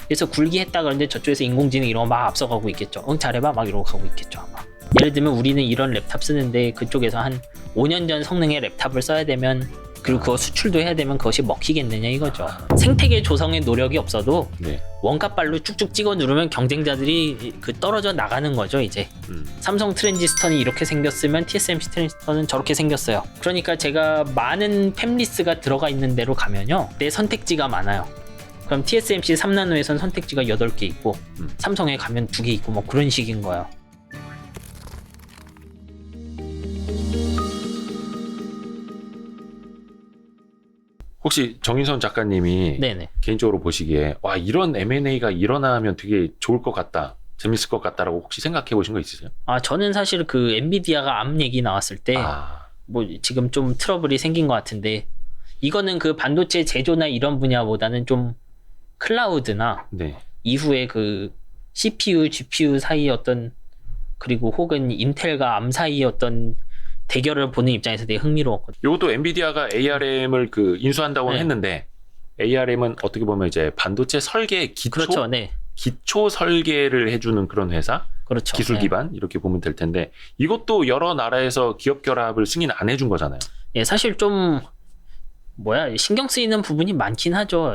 그래서 굴기했다 그러는데 저쪽에서 인공지능 이런 거 막 앞서가고 있겠죠. 응 잘해봐 막 이러고 가고 있겠죠 아마. 예를 들면 우리는 이런 랩탑 쓰는데 그쪽에서 한 5년 전 성능의 랩탑을 써야 되면 그리고 그거 수출도 해야 되면 그것이 먹히겠느냐 이거죠. 생태계 조성의 노력이 없어도 네. 원가발로 쭉쭉 찍어 누르면 경쟁자들이 그 떨어져 나가는 거죠 이제. 삼성 트랜지스터는 이렇게 생겼으면 TSMC 트랜지스터는 저렇게 생겼어요. 그러니까 제가 많은 팹리스가 들어가 있는 데로 가면요 내 선택지가 많아요. 그럼 TSMC 3나노에선 선택지가 8개 있고 삼성에 가면 2개 있고 뭐 그런 식인 거예요. 혹시 정인선 작가님이 네네. 개인적으로 보시기에 와 이런 M&A가 일어나면 되게 좋을 것 같다, 재밌을 것 같다라고 혹시 생각해 보신 거 있으세요? 아 저는 사실 그 엔비디아가 암 얘기 나왔을 때 뭐 지금 좀 트러블이 생긴 것 같은데 이거는 그 반도체 제조나 이런 분야보다는 좀 클라우드나 네. 이후에 그 CPU, GPU 사이의 어떤 그리고 혹은 인텔과 암 사이의 어떤 대결을 보는 입장에서 되게 흥미로웠거든요. 이것도 엔비디아가 ARM을 그 인수한다고는 네. 했는데 ARM은 어떻게 보면 이제 반도체 설계 기초 그렇죠, 네, 기초 설계를 해주는 그런 회사, 그렇죠. 기술 네. 기반 이렇게 보면 될 텐데 이것도 여러 나라에서 기업 결합을 승인 안 해준 거잖아요. 예, 사실 좀 신경 쓰이는 부분이 많긴 하죠.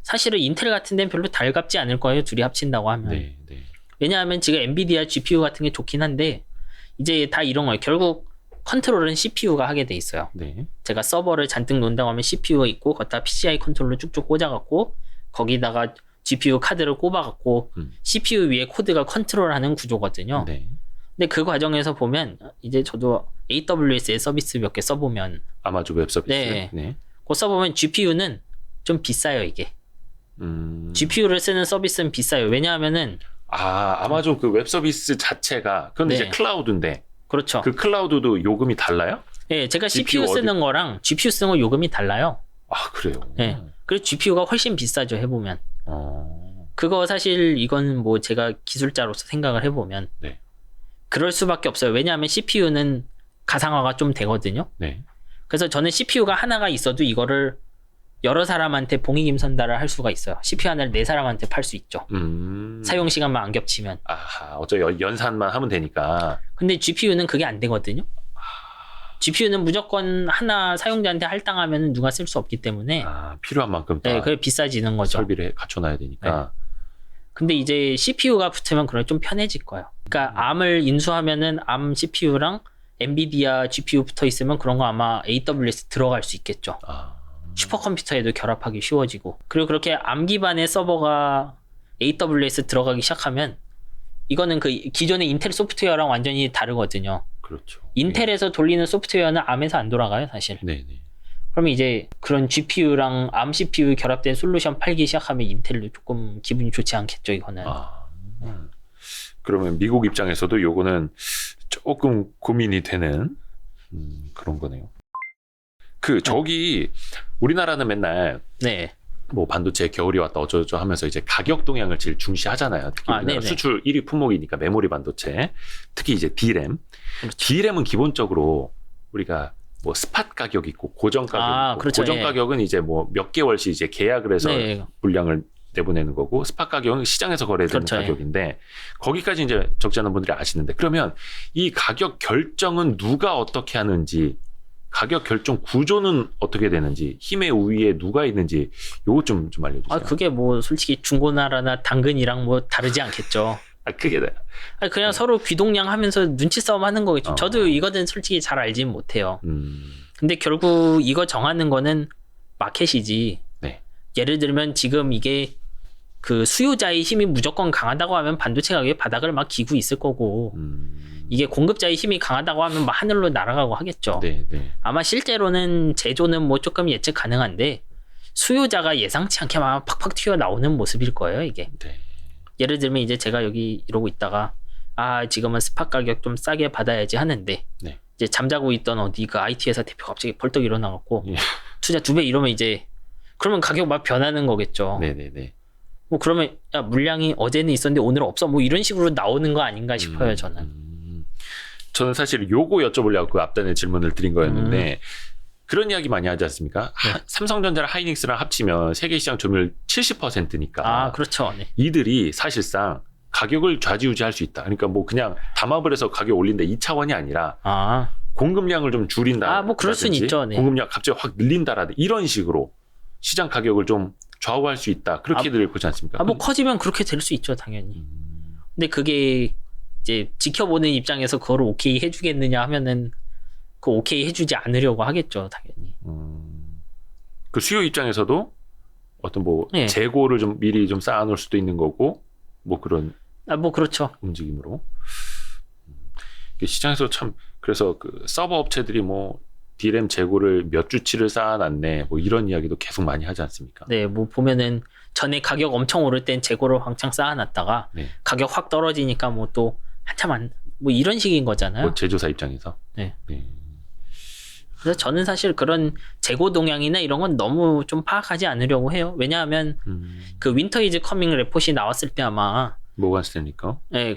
사실은 인텔 같은 데는 별로 달갑지 않을 거예요. 둘이 합친다고 하면. 네, 네. 왜냐하면 지금 엔비디아 GPU 같은 게 좋긴 한데 이제 다 이런 거예요. 결국 컨트롤은 CPU가 하게 돼 있어요. 네. 제가 서버를 잔뜩 놓는다고 하면 CPU가 있고 거기다 PCI 컨트롤러 쭉쭉 꽂아갖고 거기다가 GPU 카드를 꼽아갖고 CPU 위에 코드가 컨트롤하는 구조거든요. 네. 근데 그 과정에서 보면 이제 저도 AWS의 서비스 몇 개 써보면 아마존 웹 서비스. 네. 네. 그거 써보면 GPU는 좀 비싸요 이게. GPU를 쓰는 서비스는 비싸요. 왜냐하면은 아마존 그 웹 서비스 자체가 그건 네. 이제 클라우드인데 그렇죠. 그 클라우드도 요금이 달라요? 네, 제가 GPU CPU 쓰는 거랑 GPU 쓰는 거 요금이 달라요. 아 그래요. 네. 그리고 GPU가 훨씬 비싸죠 해보면. 어. 그거 사실 이건 뭐 제가 기술자로서 생각을 해보면 네. 그럴 수밖에 없어요. 왜냐하면 CPU는 가상화가 좀 되거든요. 네. 그래서 저는 CPU가 하나가 있어도 이거를 여러 사람한테 봉익임선달을 할 수가 있어요. CPU 하나를 4사람한테 팔 수 있죠. 사용 시간만 안 겹치면. 아하, 어차피 연산만 하면 되니까. 근데 GPU는 그게 안 되거든요. GPU는 무조건 하나 사용자한테 할당하면 누가 쓸 수 없기 때문에 필요한 만큼 다 네, 그게 비싸지는 거죠. 설비를 갖춰놔야 되니까. 근데 이제 CPU가 붙으면 그럼 좀 편해질 거예요. 그러니까 ARM을 인수하면은 ARM CPU랑 엔비디아 GPU 붙어 있으면 그런 거 아마 AWS 들어갈 수 있겠죠. 슈퍼컴퓨터에도 결합하기 쉬워지고. 그리고 그렇게 ARM 기반의 서버가 AWS 들어가기 시작하면 이거는 그 기존의 인텔 소프트웨어랑 완전히 다르거든요. 그렇죠. 인텔에서 돌리는 소프트웨어는 ARM에서 안 돌아가요, 사실. 네. 그러면 이제 그런 GPU랑 ARM CPU 결합된 솔루션 팔기 시작하면 인텔도 조금 기분이 좋지 않겠죠, 이거는. 그러면 미국 입장에서도 요거는 조금 고민이 되는 그런 거네요. 저기 우리나라는 맨날 네. 뭐 반도체 겨울이 왔다 어쩌고저쩌고 하면서 이제 가격 동향을 제일 중시하잖아요. 특히 우리나라 수출 1위 품목이니까 메모리 반도체, 특히 이제 D램. 그렇죠. D램은 기본적으로 우리가 뭐 스팟 가격 있고 고정 가격 있고 그렇죠. 고정 가격은 이제 뭐 몇 개월씩 이제 계약을 해서 물량을 내보내는 거고 스팟 가격은 시장에서 거래되는 그렇죠. 가격인데 거기까지 이제 적지 않은 분들이 아시는데 그러면 이 가격 결정은 누가 어떻게 하는지 가격 결정 구조는 어떻게 되는지 힘의 우위에 누가 있는지 요거 좀 알려주세요. 그게 뭐 솔직히 중고나라나 당근이랑 뭐 다르지 않겠죠. 그게 그냥 서로 귀동냥 하면서 눈치 싸움 하는 거겠죠. 저도 이거는 솔직히 잘 알지는 못해요. 근데 결국 이거 정하는 거는 마켓이지. 네. 예를 들면 지금 이게 그 수요자의 힘이 무조건 강하다고 하면 반도체 가격이 바닥을 막 기고 있을 거고 이게 공급자의 힘이 강하다고 하면 막 하늘로 날아가고 하겠죠. 네. 아마 실제로는 제조는 뭐 조금 예측 가능한데 수요자가 예상치 않게 막 팍팍 튀어나오는 모습일 거예요, 이게. 네. 예를 들면 이제 제가 여기 이러고 있다가 지금은 스팟 가격 좀 싸게 받아야지 하는데 네. 이제 잠자고 있던 어디 그 IT 회사 대표가 갑자기 벌떡 일어나갖고 투자 2배 이러면 이제 그러면 가격 막 변하는 거겠죠. 네네네. 뭐 그러면 야 물량이 어제는 있었는데 오늘 없어 뭐 이런 식으로 나오는 거 아닌가 싶어요 저는. 저는 사실 요거 여쭤보려고 그 앞단에 질문을 드린 거였는데 그런 이야기 많이 하지 않습니까? 삼성전자랑 하이닉스랑 합치면 세계 시장 점유율 70%니까. 아, 그렇죠. 네. 이들이 사실상 가격을 좌지우지할 수 있다. 그러니까 뭐 그냥 담합을 해서 가격 올린다 2차원이 아니라 공급량을 좀 줄인다. 뭐 그럴 수는 있죠. 네. 공급량 갑자기 확 늘린다라든지 이런 식으로 시장 가격을 좀 좌우할 수 있다. 그렇게들 보지 않습니까? 뭐 커지면 그렇게 될 수 있죠, 당연히. 근데 그게 이제 지켜보는 입장에서 그걸 오케이 해주겠느냐 하면은 그 오케이 해주지 않으려고 하겠죠, 당연히. 그 수요 입장에서도 어떤 뭐 네. 재고를 좀 미리 좀 쌓아놓을 수도 있는 거고 뭐 그런 뭐 그렇죠. 움직임으로 시장에서 참 그래서 그 서버 업체들이 뭐 DRAM 재고를 몇 주치를 쌓아놨네 뭐 이런 이야기도 계속 많이 하지 않습니까? 네, 뭐 보면은 전에 가격 엄청 오를 땐 재고를 왕창 쌓아놨다가 네. 가격 확 떨어지니까 뭐 또 한참 뭐 이런 식인 거잖아요. 뭐 제조사 입장에서. 네. 네. 그래서 저는 사실 그런 재고 동향이나 이런 건 너무 좀 파악하지 않으려고 해요. 왜냐하면 그 윈터 이즈 커밍 레포트 나왔을 때 아마 모건 스탠리 거. 네,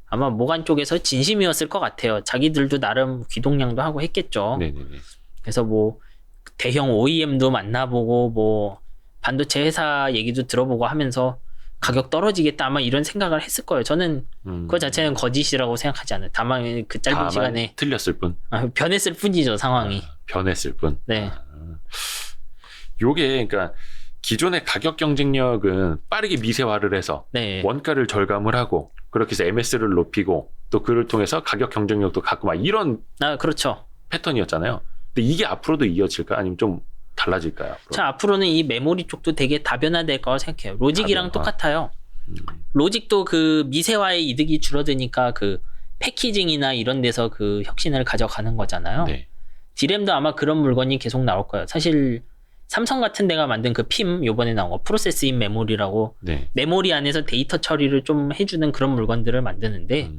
아마 모간 쪽에서 진심이었을 것 같아요. 자기들도 나름 귀동량도 하고 했겠죠. 네네네. 그래서 뭐 대형 OEM도 만나보고 뭐 반도체 회사 얘기도 들어보고 하면서 가격 떨어지겠다 아마 이런 생각을 했을 거예요. 저는 그거 자체는 거짓이라고 생각하지 않아요. 다만 그 짧은 시간에 틀렸을 뿐. 변했을 뿐이죠, 상황이. 변했을 뿐. 네. 요게 그러니까 기존의 가격 경쟁력은 빠르게 미세화를 해서 네. 원가를 절감을 하고 그렇게 해서 MS를 높이고 또 그를 통해서 가격 경쟁력도 갖고 막 이런 그렇죠. 패턴이었잖아요. 근데 이게 앞으로도 이어질까? 아니면 좀 달라질까요? 앞으로? 자, 앞으로는 이 메모리 쪽도 되게 다변화될 거라고 생각해요. 로직이랑 다변화. 똑같아요. 로직도 그 미세화의 이득이 줄어드니까 그 패키징이나 이런 데서 그 혁신을 가져가는 거잖아요. 네. 디램도 아마 그런 물건이 계속 나올 거예요. 사실 삼성 같은 데가 만든 그 PIM 요번에 나온 거 프로세스 인 메모리라고 네. 메모리 안에서 데이터 처리를 좀 해주는 그런 물건들을 만드는데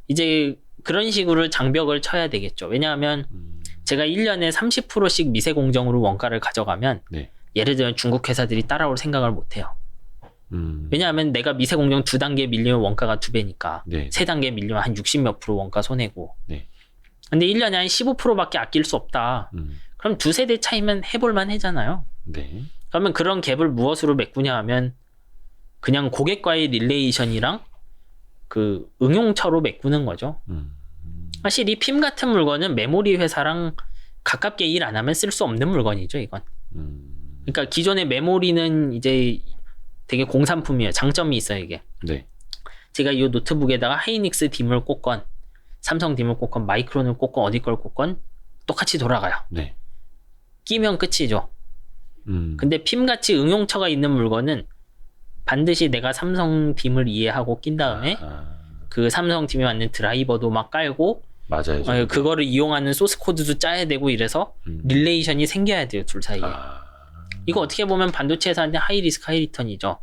이제 그런 식으로 장벽을 쳐야 되겠죠. 왜냐하면 제가 1년에 30%씩 미세 공정으로 원가를 가져가면 네. 예를 들면 중국 회사들이 따라올 생각을 못 해요. 왜냐하면 내가 미세 공정 2단계 밀리면 원가가 2배니까 네. 3단계 밀리면 한 60몇 프로 원가 손해고 네. 근데 1년에 한 15%밖에 아낄 수 없다. 그럼 두세 대 차이면 해볼만 하잖아요. 네. 그러면 그런 갭을 무엇으로 메꾸냐 하면 그냥 고객과의 릴레이션이랑 그 응용처로 메꾸는 거죠. 사실 이 핌 같은 물건은 메모리 회사랑 가깝게 일 안 하면 쓸 수 없는 물건이죠, 이건. 그러니까 기존의 메모리는 이제 되게 공산품이에요. 장점이 있어요, 이게. 네. 제가 이 노트북에다가 하이닉스 딤을 꽂건 삼성 딤을 꽂건 마이크론을 꽂건 어디 걸 꽂건 똑같이 돌아가요. 네. 끼면 끝이죠. 근데 핌같이 응용처가 있는 물건은 반드시 내가 삼성 딤을 이해하고 낀 다음에 그 삼성 딤에 맞는 드라이버도 막 깔고 맞아요. 그거를 이용하는 소스 코드도 짜야 되고 이래서 릴레이션이 생겨야 돼요, 둘 사이에. 이거 어떻게 보면 반도체 회사한테 하이 리스크 하이 리턴이죠.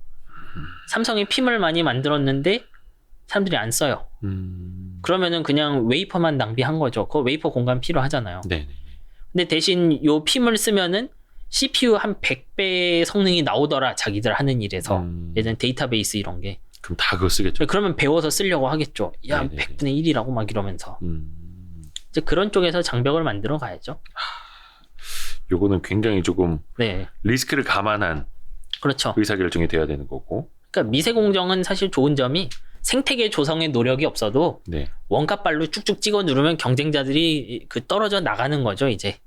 삼성이 핌을 많이 만들었는데 사람들이 안 써요. 그러면은 그냥 웨이퍼만 낭비한 거죠. 그 웨이퍼 공간 필요하잖아요. 네. 근데 대신 요 핌을 쓰면은 CPU 한 100배 성능이 나오더라, 자기들 하는 일에서. 예전 데이터베이스 이런 게. 그럼 다 그거 쓰겠죠. 그러면 배워서 쓰려고 하겠죠. 야, 네네네. 100분의 1이라고 막 이러면서. 이제 그런 쪽에서 장벽을 만들어 가야죠. 요거는 굉장히 조금 네. 리스크를 감안한 그렇죠. 의사결정이 돼야 되는 거고. 그러니까 미세 공정은 사실 좋은 점이 생태계 조성의 노력이 없어도 네. 원가발로 쭉쭉 찍어 누르면 경쟁자들이 그 떨어져 나가는 거죠, 이제.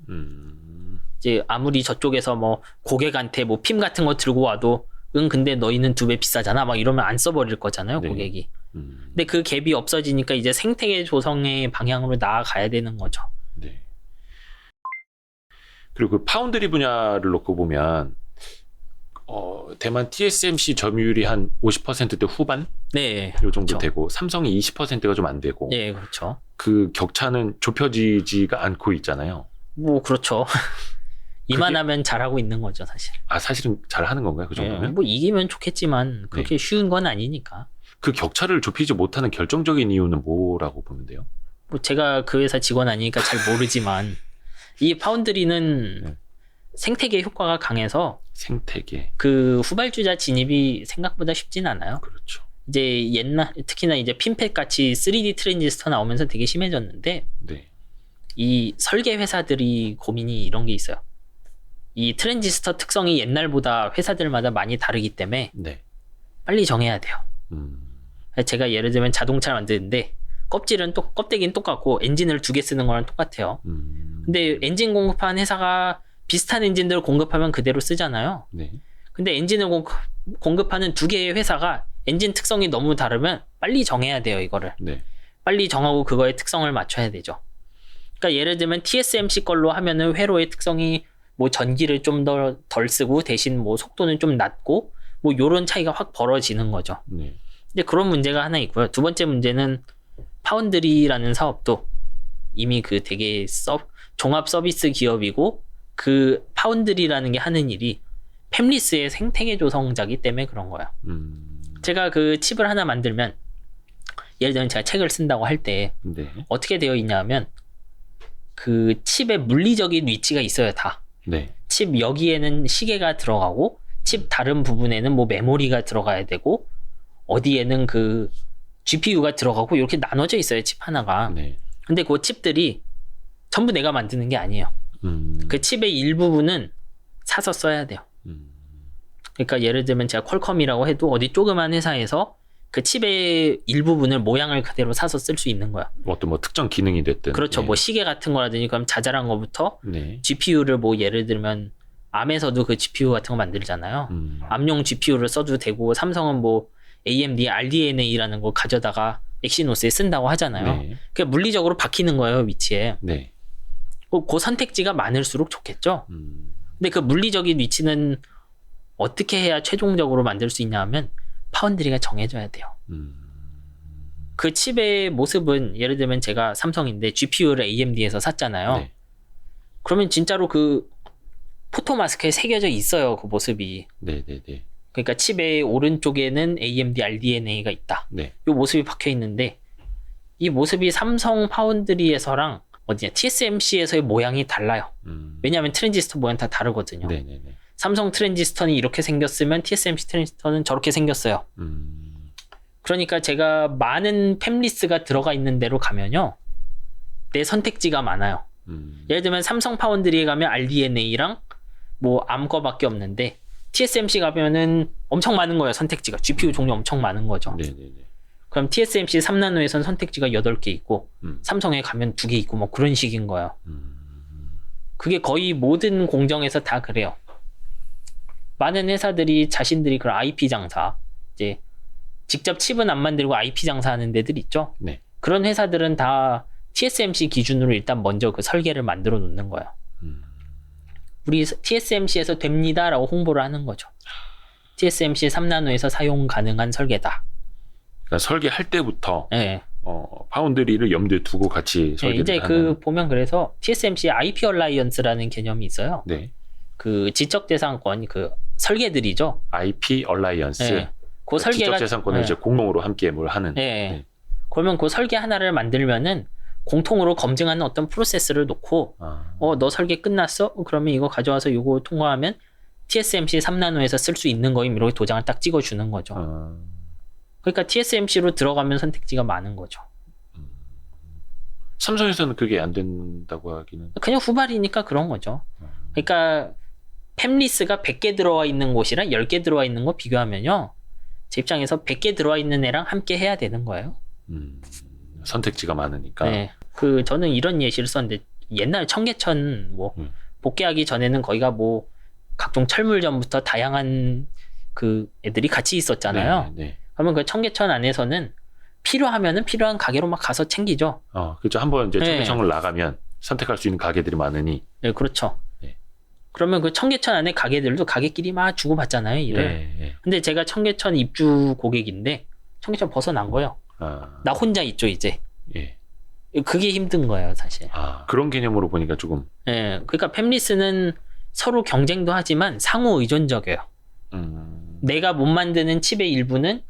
이제 아무리 저쪽에서 뭐 고객한테 뭐 핌 같은 거 들고 와도 근데 너희는 2배 비싸잖아 막 이러면 안 써버릴 거잖아요, 네. 고객이. 근데 그 갭이 없어지니까 이제 생태계 조성의 방향으로 나아가야 되는 거죠. 네. 그리고 그 파운드리 분야를 놓고 보면 대만 TSMC 점유율이 한 50%대 후반 네. 요 정도 그렇죠. 되고 삼성이 20%가 좀 안 되고 네, 그렇죠. 그 격차는 좁혀지지가 않고 있잖아요. 뭐 그렇죠. 이만하면 잘하고 있는 거죠, 사실. 사실은 잘 하는 건가요? 그 정도면? 네, 뭐 이기면 좋겠지만 그렇게 쉬운 건 아니니까. 그 격차를 좁히지 못하는 결정적인 이유는 뭐라고 보면 돼요? 뭐 제가 그 회사 직원 아니니까 잘 모르지만 이 파운드리는 네. 생태계 효과가 강해서 생태계. 그 후발주자 진입이 생각보다 쉽진 않아요. 그렇죠. 이제 특히나 이제 핀팻 같이 3D 트랜지스터 나오면서 되게 심해졌는데 네. 이 설계 회사들이 고민이 이런 게 있어요. 이 트랜지스터 특성이 옛날보다 회사들마다 많이 다르기 때문에 네. 빨리 정해야 돼요. 음. 제가 예를 들면 자동차를 만드는데 껍데기는 똑같고 엔진을 2개 쓰는 거랑 똑같아요. 근데 엔진 공급하는 회사가 비슷한 엔진들을 공급하면 그대로 쓰잖아요. 네. 근데 엔진을 공급하는 2개의 회사가 엔진 특성이 너무 다르면 빨리 정해야 돼요, 이거를. 네. 빨리 정하고 그거의 특성을 맞춰야 되죠. 그러니까 예를 들면 TSMC 걸로 하면은 회로의 특성이 뭐 전기를 좀 덜 쓰고 대신 뭐 속도는 좀 낮고 뭐 요런 차이가 확 벌어지는 거죠. 네. 근데 그런 문제가 하나 있고요. 두 번째 문제는 파운드리라는 사업도 이미 그 되게 종합 서비스 기업이고 그 파운드리라는 게 하는 일이 팹리스의 생태계 조성자기 때문에 그런 거예요. 제가 그 칩을 하나 만들면 예를 들면 제가 책을 쓴다고 할 때 네. 어떻게 되어 있냐면 그 칩의 물리적인 위치가 있어요, 다. 네. 칩 여기에는 시계가 들어가고 칩 다른 부분에는 뭐 메모리가 들어가야 되고 어디에는 그 GPU가 들어가고 이렇게 나눠져 있어요, 칩 하나가. 네. 근데 그 칩들이 전부 내가 만드는 게 아니에요. 그 칩의 일부분은 사서 써야 돼요. 그러니까 예를 들면 제가 퀄컴이라고 해도 어디 조그만 회사에서 그 칩의 일부분을 모양을 그대로 사서 쓸 수 있는 거야. 어떤 뭐 특정 기능이 됐든. 그렇죠. 네. 뭐 시계 같은 거라든지 그럼 자잘한 거부터 네. GPU를 뭐 예를 들면 암에서도 그 GPU 같은 거 만들잖아요. 암용 GPU를 써도 되고 삼성은 뭐 AMD RDNA라는 거 가져다가 엑시노스에 쓴다고 하잖아요. 네. 그게 물리적으로 박히는 거예요, 위치에. 네. 그 선택지가 많을수록 좋겠죠. 근데 그 물리적인 위치는 어떻게 해야 최종적으로 만들 수 있냐 하면 파운드리가 정해줘야 돼요. 그 칩의 모습은 예를 들면 제가 삼성인데 GPU를 AMD에서 샀잖아요. 네. 그러면 진짜로 그 포토마스크에 새겨져 있어요, 그 모습이. 네. 네. 네. 그러니까 칩의 오른쪽에는 AMD RDNA가 있다. 네. 이 모습이 박혀 있는데 이 모습이 삼성 파운드리에서랑 어디냐 TSMC에서의 모양이 달라요. 왜냐하면 트랜지스터 모양 다 다르거든요. 네. 네. 네. 삼성 트랜지스터는 이렇게 생겼으면 TSMC 트랜지스터는 저렇게 생겼어요. 그러니까 제가 많은 팹리스가 들어가 있는 데로 가면요, 내 선택지가 많아요. 예를 들면 삼성 파운드리에 가면 RDNA랑 뭐 암 거밖에 없는데 TSMC 가면은 엄청 많은 거예요, 선택지가. GPU 종류 엄청 많은 거죠. 네. 네. 네. 그럼 TSMC 3나노에선 선택지가 8개 있고 삼성에 가면 2개 있고 뭐 그런 식인 거예요. 그게 거의 모든 공정에서 다 그래요. 많은 회사들이 자신들이 그런 IP 장사, 이제 직접 칩은 안 만들고 IP 장사하는 데들 있죠. 네. 그런 회사들은 다 TSMC 기준으로 일단 먼저 그 설계를 만들어 놓는 거예요. 우리 TSMC에서 됩니다라고 홍보를 하는 거죠. TSMC 3나노에서 사용 가능한 설계다. 그러니까 설계할 때부터 네. 파운드리를 염두에 두고 같이 네, 설계를 이제 그 보면 그래서 TSMC IP 얼라이언스라는 개념이 있어요. 네. 그 지적재산권 그 설계들이죠. IP 얼라이언스. 네. 그 설계가 지적재산권을 네. 이제 공동으로 함께 뭘 하는. 네. 네. 그러면 그 설계 하나를 만들면은 공통으로 검증하는 어떤 프로세스를 놓고 너 설계 끝났어? 그러면 이거 가져와서 이거 통과하면 TSMC 3나노에서 쓸 수 있는 거임 이렇게 도장을 딱 찍어주는 거죠. 그러니까 TSMC로 들어가면 선택지가 많은 거죠. 삼성에서는 그게 안 된다고 하기는. 그냥 후발이니까 그런 거죠. 그러니까 팹리스가 100개 들어와 있는 곳이랑 10개 들어와 있는 거 비교하면요, 제 입장에서 100개 들어와 있는 애랑 함께 해야 되는 거예요. 선택지가 많으니까. 네. 그 저는 이런 예시를 썼는데 옛날 청계천 뭐 복귀하기 전에는 거기가 뭐 각종 철물점부터 다양한 그 애들이 같이 있었잖아요. 네. 네. 그러면 그 청계천 안에서는 필요하면은 필요한 가게로 막 가서 챙기죠. 그렇죠. 한번 이제 네. 청계천을 나가면 선택할 수 있는 가게들이 많으니. 네, 그렇죠. 네. 그러면 그 청계천 안에 가게들도 가게끼리 막 주고받잖아요, 일을. 네. 근데 제가 청계천 입주 고객인데 청계천 벗어난 거예요. 나 혼자 있죠, 이제. 예. 그게 힘든 거예요, 사실. 그런 개념으로 보니까 조금. 네, 그러니까 팹리스는 서로 경쟁도 하지만 상호 의존적이에요. 내가 못 만드는 칩의 일부는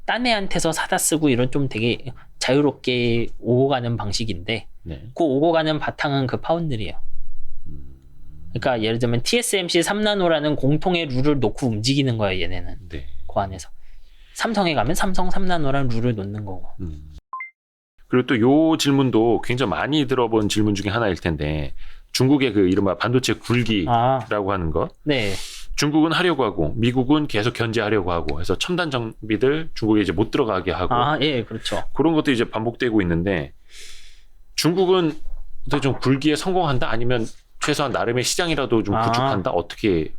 딴 애한테서 사다 쓰고 이런 좀 되게 자유롭게 오고 가는 방식인데, 네. 그 오고 가는 바탕은 그 파운드리예요. 그러니까 예를 들면 TSMC 3나노라는 공통의 룰을 놓고 움직이는 거예요, 얘네는. 네. 그 안에서. 삼성에 가면 삼성 3나노라는 룰을 놓는 거고. 그리고 또 요 질문도 굉장히 많이 들어본 질문 중에 하나일 텐데 중국의 그 이른바 반도체 굴기라고 하는 거. 네. 중국은 하려고 하고 미국은 계속 견제하려고 하고 해서 첨단 장비들 중국에 이제 못 들어가게 하고. 예, 그렇죠. 그런 것도 이제 반복되고 있는데 중국은 어떻게 좀 굴기에 성공한다 아니면 최소한 나름의 시장이라도 좀 구축한다 어떻게?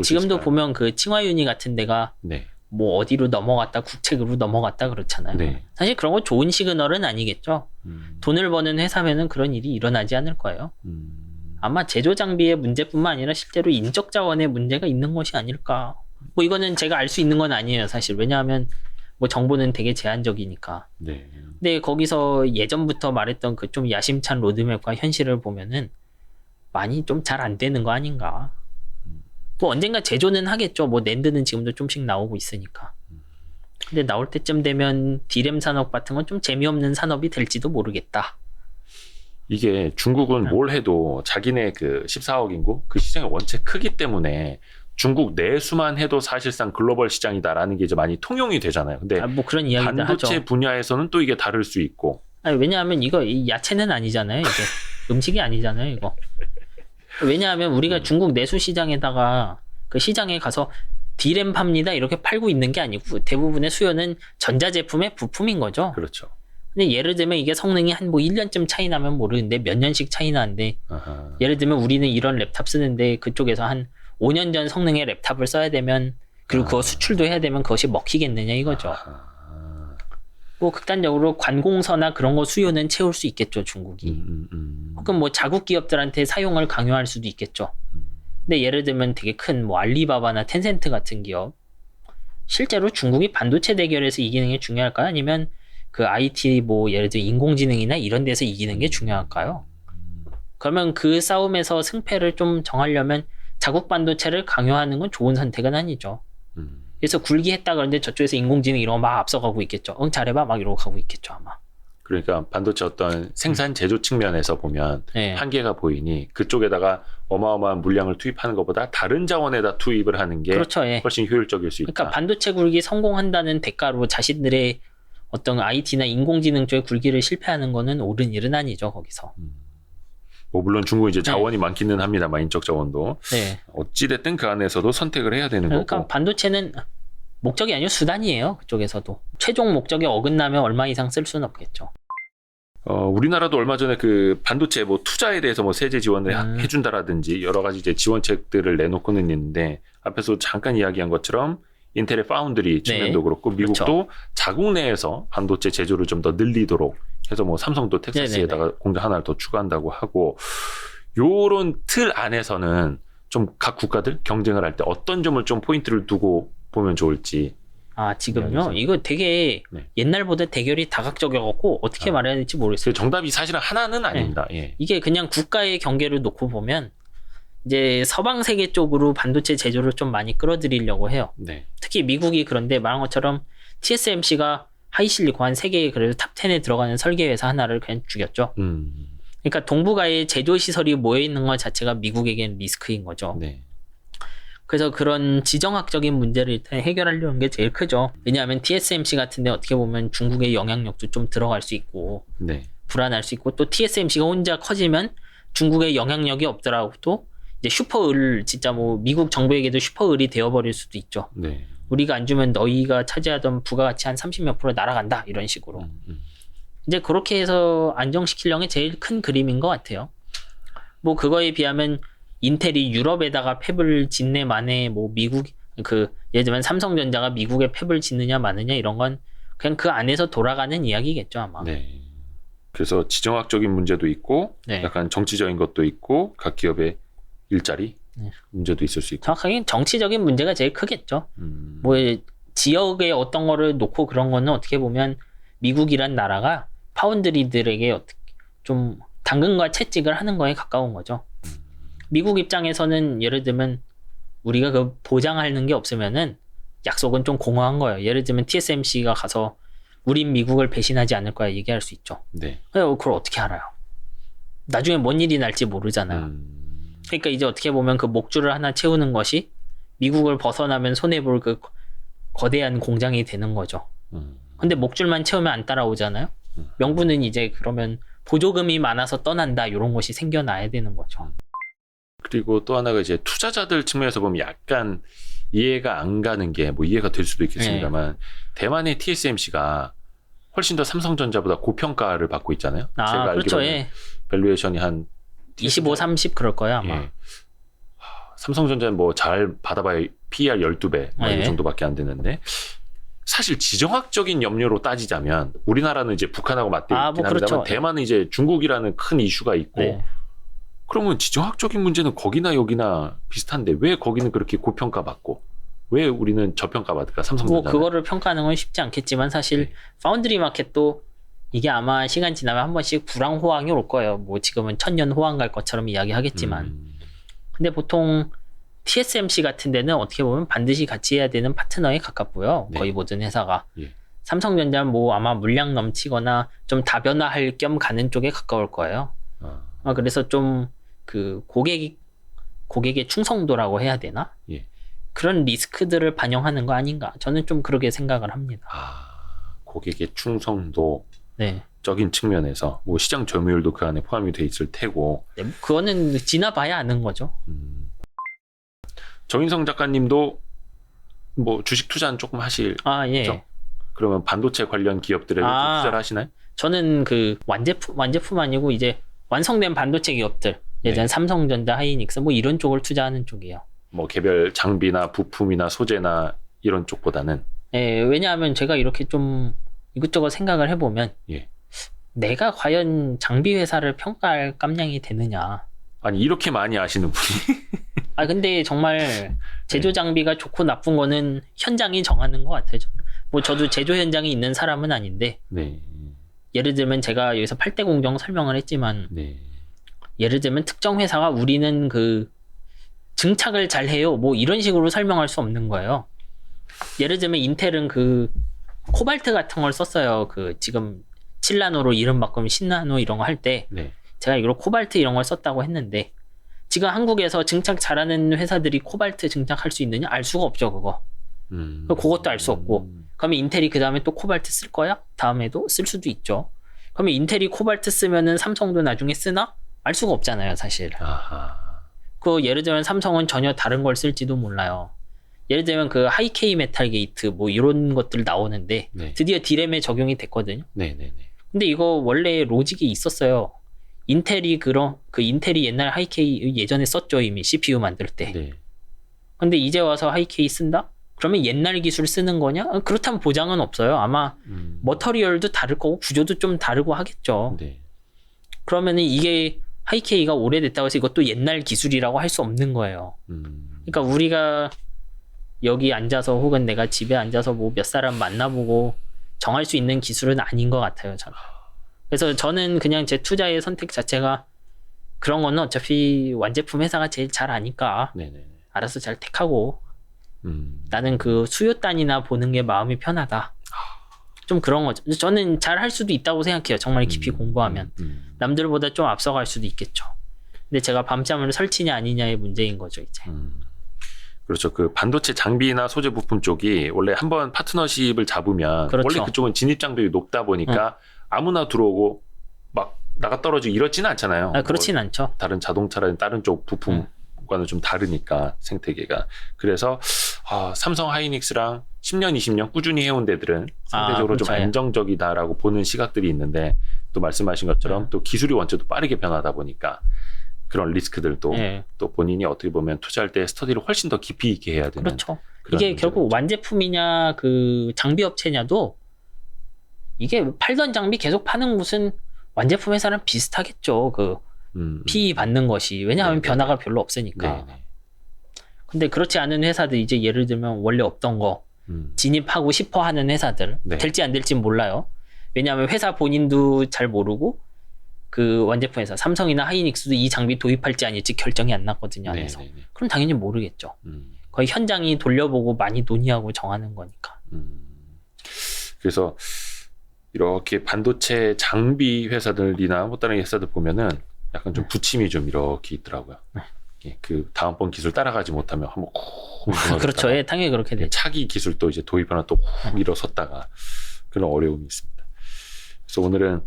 지금도 보면 그 칭화윤이 같은 데가 네. 뭐 어디로 넘어갔다 국책으로 넘어갔다 그렇잖아요. 네. 사실 그런 거 좋은 시그널은 아니겠죠. 돈을 버는 회사면은 그런 일이 일어나지 않을 거예요. 아마 제조 장비의 문제뿐만 아니라 실제로 인적 자원의 문제가 있는 것이 아닐까. 뭐 이거는 제가 알 수 있는 건 아니에요, 사실. 왜냐하면 뭐 정보는 되게 제한적이니까. 네. 근데 거기서 예전부터 말했던 그 좀 야심찬 로드맵과 현실을 보면은 많이 좀 잘 안 되는 거 아닌가. 뭐 언젠가 제조는 하겠죠. 뭐 낸드는 지금도 좀씩 나오고 있으니까. 근데 나올 때쯤 되면 디램 산업 같은 건 좀 재미없는 산업이 될지도 모르겠다. 이게 중국은 뭘 해도 자기네 그 14억 인구 그 시장이 원체 크기 때문에 중국 내수만 해도 사실상 글로벌 시장이다라는 게 이제 많이 통용이 되잖아요. 근데 뭐 그런 이야기도 반도체 하죠. 분야에서는 또 이게 다를 수 있고. 왜냐하면 이거 야채는 아니잖아요. 이게 음식이 아니잖아요. 이거. 왜냐하면 우리가 중국 내수 시장에다가 그 시장에 가서 디램 팝니다 이렇게 팔고 있는 게 아니고 대부분의 수요는 전자제품의 부품인 거죠. 그렇죠. 근데 예를 들면 이게 성능이 한 뭐 1년쯤 차이 나면 모르는데 몇 년씩 차이 나는데 아하. 예를 들면 우리는 이런 랩탑 쓰는데 그쪽에서 한 5년 전 성능의 랩탑을 써야 되면 그리고 그거 수출도 해야 되면 그것이 먹히겠느냐 이거죠. 뭐 극단적으로 관공서나 그런 거 수요는 채울 수 있겠죠, 중국이. 혹은 뭐 자국 기업들한테 사용을 강요할 수도 있겠죠. 근데 예를 들면 되게 큰 뭐 알리바바나 텐센트 같은 기업 실제로 중국이 반도체 대결에서 이기는 게 중요할까요? 아니면 그 IT 뭐 예를 들어 인공지능이나 이런 데서 이기는 게 중요할까요? 그러면 그 싸움에서 승패를 좀 정하려면 자국 반도체를 강요하는 건 좋은 선택은 아니죠. 그래서 굴기했다 그러는데 저쪽에서 인공지능 이런 거 막 앞서가고 있겠죠. 응, 잘해봐 막 이러고 가고 있겠죠 아마. 그러니까 반도체 어떤 생산 제조 측면에서 보면 네. 한계가 보이니 그쪽에다가 어마어마한 물량을 투입하는 것보다 다른 자원에다 투입을 하는 게 그렇죠. 예. 훨씬 효율적일 수 있다. 그러니까 반도체 굴기 성공한다는 대가로 자신들의 어떤 IT나 인공지능 쪽의 굴기를 실패하는 거는 옳은 일은 아니죠 거기서. 뭐 물론 중국은 이제 자원이 많기는 합니다만 인적 자원도 네. 어찌됐든 그 안에서도 선택을 해야 되는 그러니까 거고. 반도체는 목적이 아니고 수단이에요 그쪽에서도. 최종 목적에 어긋나면 얼마 이상 쓸 수는 없겠죠. 우리나라도 얼마 전에 그 반도체 뭐 투자에 대해서 뭐 세제 지원을 해준다라든지 여러 가지 이제 지원책들을 내놓고는 있는데 앞에서 잠깐 이야기한 것처럼 인텔의 파운드리 측면도 네. 그렇고 미국도 그렇죠. 자국 내에서 반도체 제조를 좀 더 늘리도록 해서 뭐 삼성도 텍사스에다가 공장 하나를 더 추가한다고 하고 요런 틀 안에서는 좀 각 국가들 경쟁을 할 때 어떤 점을 좀 포인트를 두고 보면 좋을지. 지금요? 이거 되게 네. 옛날보다 대결이 다각적이어갖고 어떻게 말해야 될지 모르겠어요. 그 정답이 사실은 하나는 아닙니다. 예. 이게 그냥 국가의 경계를 놓고 보면 이제 서방 세계 쪽으로 반도체 제조를 좀 많이 끌어들이려고 해요. 네. 특히 미국이 그런데 말한 것처럼 TSMC가 하이실리콘 세계에 그래도 탑 10에 들어가는 설계 회사 하나를 그냥 죽였죠. 그러니까 동북아에 제조 시설이 모여 있는 것 자체가 미국에겐 리스크인 거죠. 네. 그래서 그런 지정학적인 문제를 일단 해결하려는 게 제일 크죠. 왜냐하면 TSMC 같은데 어떻게 보면 중국의 영향력도 좀 들어갈 수 있고 네. 불안할 수 있고 또 TSMC가 혼자 커지면 중국의 영향력이 없더라도 이제 슈퍼을 진짜 뭐 미국 정부에게도 슈퍼을이 되어버릴 수도 있죠. 네. 우리가 안 주면 너희가 차지하던 부가가치 한 30몇 프로 날아간다 이런 식으로. 이제 그렇게 해서 안정시키려는 게 제일 큰 그림인 것 같아요. 뭐 그거에 비하면 인텔이 유럽에다가 팹을 짓네 마네 뭐 미국 예를 들면 삼성전자가 미국에 팹을 짓느냐 마느냐 이런 건 그냥 그 안에서 돌아가는 이야기겠죠 아마. 네. 그래서 지정학적인 문제도 있고 네. 약간 정치적인 것도 있고 각 기업의 일자리 문제도 있을 수 있고. 정확하게 정치적인 문제가 제일 크겠죠. 뭐 지역의 어떤 거를 놓고 그런 거는 어떻게 보면 미국이란 나라가 파운드리들에게 어떻게 좀 당근과 채찍을 하는 거에 가까운 거죠. 미국 입장에서는 예를 들면 우리가 그 보장하는 게 없으면은 약속은 좀 공허한 거예요. 예를 들면 TSMC가 가서 우린 미국을 배신하지 않을 거야 얘기할 수 있죠. 네. 그걸 어떻게 알아요? 나중에 뭔 일이 날지 모르잖아요. 그러니까 이제 어떻게 보면 그 목줄을 하나 채우는 것이 미국을 벗어나면 손해볼 그 거대한 공장이 되는 거죠. 근데 목줄만 채우면 안 따라오잖아요. 명분은 이제 그러면 보조금이 많아서 떠난다 이런 것이 생겨나야 되는 거죠. 그리고 또 하나가 이제 투자자들 측면에서 보면 약간 이해가 안 가는 게 뭐 이해가 될 수도 있겠습니다만 대만의 TSMC가 훨씬 더 삼성전자보다 고평가를 받고 있잖아요. 제가 그렇죠. 알기로는 예. 밸류에이션이 한 25, 30 그럴 거야 아마. 예. 삼성전자는 뭐 잘 받아봐야 PER 12배 뭐 네. 이 정도밖에 안 되는데 사실 지정학적인 염려로 따지자면 우리나라는 이제 북한하고 맞대있긴 뭐 합니다만 그렇죠. 대만은 이제 중국이라는 큰 이슈가 있고 네. 그러면 지정학적인 문제는 거기나 여기나 비슷한데 왜 거기는 그렇게 고평가 받고 왜 우리는 저평가 받을까 삼성전자? 뭐 그거를 평가하는 건 쉽지 않겠지만 사실 네. 파운드리 마켓도 이게 아마 시간 지나면 한 번씩 불황 호황이 올 거예요. 뭐 지금은 천년 호황 갈 것처럼 이야기하겠지만 근데 보통 TSMC 같은 데는 어떻게 보면 반드시 같이 해야 되는 파트너에 가깝고요. 네. 거의 모든 회사가. 예. 삼성전자는 뭐 아마 물량 넘치거나 좀 다변화할 겸 가는 쪽에 가까울 거예요. 그래서 좀 그 고객의 충성도라고 해야 되나? 예. 그런 리스크들을 반영하는 거 아닌가? 저는 좀 그렇게 생각을 합니다. 고객의 충성도적인 네. 측면에서 뭐 시장 점유율도 그 안에 포함이 돼 있을 테고 네, 그거는 지나봐야 아는 거죠. 정인성 작가님도 뭐 주식 투자는 조금 하실 예. 그렇죠? 그러면 반도체 관련 기업들에 좀 투자를 하시나요? 저는 그 완제품 아니고 이제 완성된 반도체 기업들 예전 네. 삼성전자, 하이닉스 뭐 이런 쪽을 투자하는 쪽이에요. 뭐 개별 장비나 부품이나 소재나 이런 쪽보다는 예, 왜냐하면 제가 이렇게 좀 이것저것 생각을 해보면 예. 내가 과연 장비 회사를 평가할 깜냥이 되느냐. 아니 이렇게 많이 아시는 분이 근데 정말 제조 장비가 좋고 나쁜 거는 현장이 정하는 것 같아요. 저는. 뭐 저도 제조 현장에 있는 사람은 아닌데 네. 예를 들면 제가 여기서 8대 공정 설명을 했지만 네. 예를 들면 특정 회사가 우리는 그 증착을 잘 해요. 뭐 이런 식으로 설명할 수 없는 거예요. 예를 들면 인텔은 그 코발트 같은 걸 썼어요. 그 지금 7나노로 이름 바꾸면 10나노 이런 거 할 때 네. 제가 이걸 코발트 이런 걸 썼다고 했는데 지금 한국에서 증착 잘하는 회사들이 코발트 증착할 수 있느냐? 알 수가 없죠, 그거. 그것도 알 수 없고. 그러면 인텔이 그 다음에 또 코발트 쓸 거야? 다음에도 쓸 수도 있죠. 그러면 인텔이 코발트 쓰면은 삼성도 나중에 쓰나? 알 수가 없잖아요, 사실. 그 예를 들면 삼성은 전혀 다른 걸 쓸지도 몰라요. 예를 들면 그 하이케이 메탈 게이트 뭐 이런 것들 나오는데 네. 드디어 디램에 적용이 됐거든요. 네네네. 근데 이거 원래 로직이 있었어요. 인텔이 인텔이 옛날 하이케이 예전에 썼죠, 이미 CPU 만들 때. 네. 근데 이제 와서 하이케이 쓴다? 그러면 옛날 기술 쓰는 거냐? 그렇다면 보장은 없어요. 아마 머터리얼도 다를 거고 구조도 좀 다르고 하겠죠. 네. 그러면은 이게 하이케이가 오래됐다고 해서 이것도 옛날 기술이라고 할 수 없는 거예요. 그러니까 우리가 여기 앉아서 혹은 내가 집에 앉아서 뭐 몇 사람 만나보고 정할 수 있는 기술은 아닌 것 같아요, 저는. 그래서 저는 그냥 제 투자의 선택 자체가 그런 거는 어차피 완제품 회사가 제일 잘 아니까 네네네. 알아서 잘 택하고 나는 그 수요단이나 보는 게 마음이 편하다. 좀 그런 거죠. 저는 잘 할 수도 있다고 생각해요. 정말 깊이 공부하면. 남들보다 좀 앞서갈 수도 있겠죠. 근데 제가 밤잠을 설치냐 아니냐의 문제인 거죠, 이제. 그렇죠. 그 반도체 장비나 소재 부품 쪽이 원래 한번 파트너십을 잡으면 그렇죠. 원래 그쪽은 진입 장벽이 높다 보니까 아무나 들어오고 막 나가 떨어지고 이렇지는 않잖아요. 그렇진 뭐 않죠. 다른 자동차라든 다른 쪽 부품과는 좀 다르니까 생태계가. 그래서 삼성 하이닉스랑 10년, 20년 꾸준히 해온 데들은 상대적으로 좀 그렇죠. 안정적이다라고 보는 시각들이 있는데 또 말씀하신 것처럼 또 기술이 원체도 빠르게 변하다 보니까 그런 리스크들도 또 본인이 어떻게 보면 투자할 때 스터디를 훨씬 더 깊이 있게 해야 되는. 그렇죠. 이게 결국 완제품이냐 그 장비 업체냐도 이게 팔던 장비 계속 파는 곳은 완제품 회사랑 비슷하겠죠. 그 PE 받는 것이. 왜냐하면 변화가 별로 없으니까. 네네. 근데 그렇지 않은 회사들 이제 예를 들면 원래 없던 거 진입하고 싶어 하는 회사들 네. 될지 안 될지 몰라요. 왜냐하면 회사 본인도 잘 모르고 그 완제품 회사 삼성이나 하이닉스도 이 장비 도입할지 아닐지 결정이 안 났거든요, 안에서. 네네네. 그럼 당연히 모르겠죠. 거의 현장이 돌려보고 많이 논의하고 정하는 거니까. 그래서 이렇게 반도체 장비 회사들이나 뭐 다른 회사들 보면은 약간 좀 부침이 좀 이렇게 있더라고요. 예, 그 다음번 기술 따라가지 못하면 한번 쿵 그렇죠. 예, 당연히 그렇게 되죠. 차기 기술도 이제 도입하나 또 일어섰다가 그런 어려움이 있습니다. 그래서 오늘은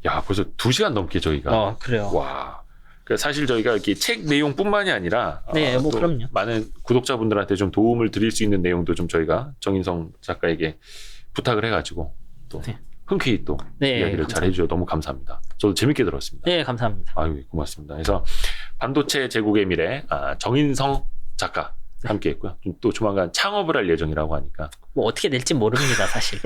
야 벌써 2시간 넘게 저희가 그래요. 와. 그러니까 사실 저희가 이렇게 책 내용뿐만이 아니라 네, 뭐 또 그럼요. 많은 구독자분들한테 좀 도움을 드릴 수 있는 내용도 좀 저희가 정인성 작가에게 부탁을 해가지고 또 네. 흔쾌히 또 네, 이야기를 감사합니다. 잘 해주셔서 너무 감사합니다. 저도 재밌게 들었습니다. 네, 감사합니다. 아유 고맙습니다. 그래서 반도체 제국의 미래 정인성 작가 함께했고요. 또 조만간 창업을 할 예정이라고 하니까 뭐 어떻게 될지 모릅니다, 사실.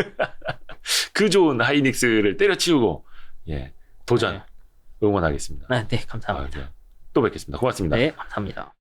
그 좋은 하이닉스를 때려치우고 예 도전 네. 응원하겠습니다. 네, 감사합니다. 또 뵙겠습니다. 고맙습니다. 네, 감사합니다.